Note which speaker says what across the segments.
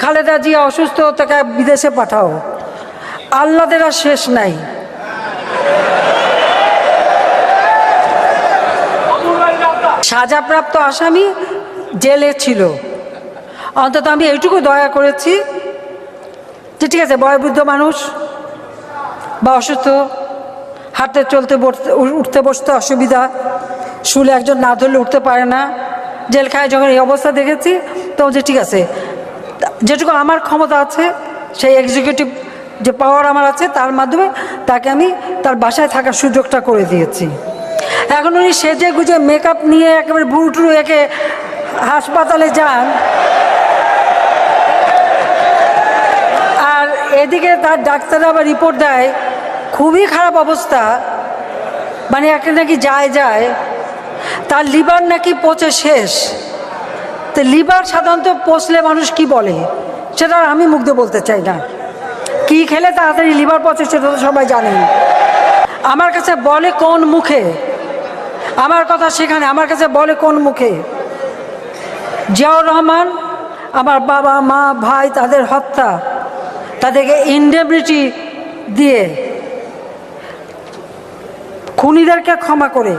Speaker 1: খালেদা জিয়া অসুস্থ, তাকে বিদেশে পাঠাও। আল্লাদের আর শেষ নাই। সাজাপ্রাপ্ত আসামি জেলে ছিল, অন্তত আমি এইটুকু দয়া করেছি যে ঠিক আছে, বয়োবৃদ্ধ মানুষ বা অসুস্থ, হাঁটতে চলতে উঠতে বসতে অসুবিধা, শুলে একজন না ধরলে উঠতে পারে না, জেলখানায় যখন এই অবস্থা দেখেছি তখন যে ঠিক আছে, যেটুকু আমার ক্ষমতা আছে, সেই এক্সিকিউটিভ যে পাওয়ার আমার আছে তার মাধ্যমে তাকে আমি তার বাসায় থাকার সুযোগটা করে দিয়েছি। এখন উনি সেজে গুজে মেকআপ নিয়ে একেবারে বুড়ুটুরু একে হাসপাতালে যান, আর এদিকে তার ডাক্তাররা আবার রিপোর্ট দেয় খুবই খারাপ অবস্থা, মানে একটা নাকি যায় তার লিভার নাকি পচে শেষ। তো লিভার সাধারণত পচলে মানুষ কি বলে সেটা আমি মুগ্ধ বলতে চাই না, কি খেলে তাড়াতাড়ি লিভার পচে সেটা তো সবাই জানেন। আমার কাছে বলে কোন মুখে, আমার কথা সেখানে আমার কাছে বলে কোন মুখে, জিয়াউর রহমান, আমার বাবা মা ভাই তাদের হত্যা, তাদেরকে ইনডেমনিটি দিয়ে খুনিদেরকে ক্ষমা করে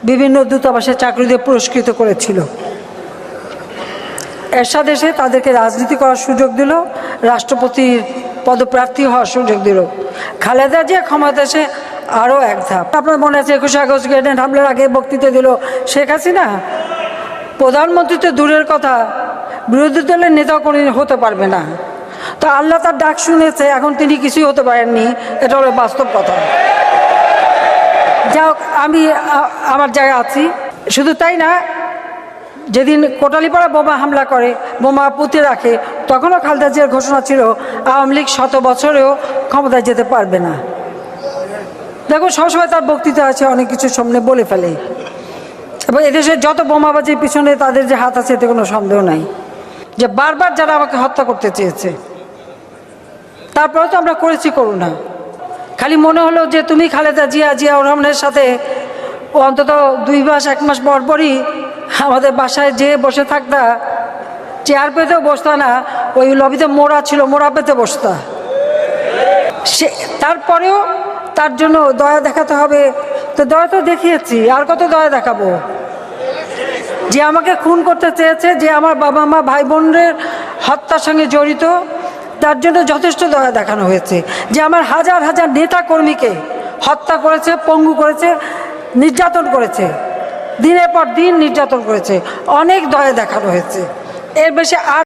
Speaker 1: বিভিন্ন দূতাবাসে চাকরি দিয়ে পুরস্কৃত করেছিল। এরশাদ এসে তাদেরকে রাজনীতি করার সুযোগ দিল, রাষ্ট্রপতির পদপ্রার্থী হওয়ার সুযোগ দিল। খালেদা জিয়া ক্ষমতা এসে আরও এক ধাপ। আপনার মনে আছে 21 আগস্ট গ্রেনেড হামলার আগে বক্তৃতা দিল শেখ হাসিনা, প্রধানমন্ত্রী তো দূরের কথা, বিরোধী দলের নেতাও কোনো হতে পারবে না। তো আল্লাহ তার ডাক শুনেছে, এখন তিনি কিছুই হতে পারেননি, এটা হলো বাস্তব কথা। যাই হোক, আমি আমার জায়গায় আছি। শুধু তাই না, যেদিন কোটালীপাড়া বোমা হামলা করে, বোমা পুঁতে রাখে, তখনও খালেদা জিয়ার ঘোষণা ছিল আওয়ামী লীগ 100 বছরেও ক্ষমতায় যেতে পারবে না। দেখো, সবসময় তার বক্তৃতা আছে, অনেক কিছু সামনে বলে ফেলে, এবং এদেশের যত বোমাবাজির পিছনে তাদের যে হাত আছে এতে কোনো সন্দেহ নাই, যে বারবার যারা আমাকে হত্যা করতে চেয়েছে, তারপরে তো আমরা করেছি করুণা। খালি মনে হলো যে তুমি খালেদা জিয়াউর রহমানের সাথে অন্তত 2 মাস 1 মাস পরই আমাদের বাসায় যেয়ে বসে থাকতা, চেয়ার পেতেও বসতা না, ওই লবিতে মোড়া ছিল, মোড়া পেতে বসতা। সে তারপরেও তার জন্য দয়া দেখাতে হবে, তো দয়া তো দেখিয়েছি, আর কত দয়া দেখাবো? যে আমাকে খুন করতে চেয়েছে, যে আমার বাবা মা ভাই বোনদের হত্যার সঙ্গে জড়িত, তার জন্য যথেষ্ট দয়া দেখানো হয়েছে। যে আমার হাজার হাজার নেতা কর্মীকে হত্যা করেছে, পঙ্গু করেছে, নির্যাতন করেছে, দিনের পর দিন নির্যাতন করেছে, অনেক দয়া দেখানো হয়েছে। এর বেশি আর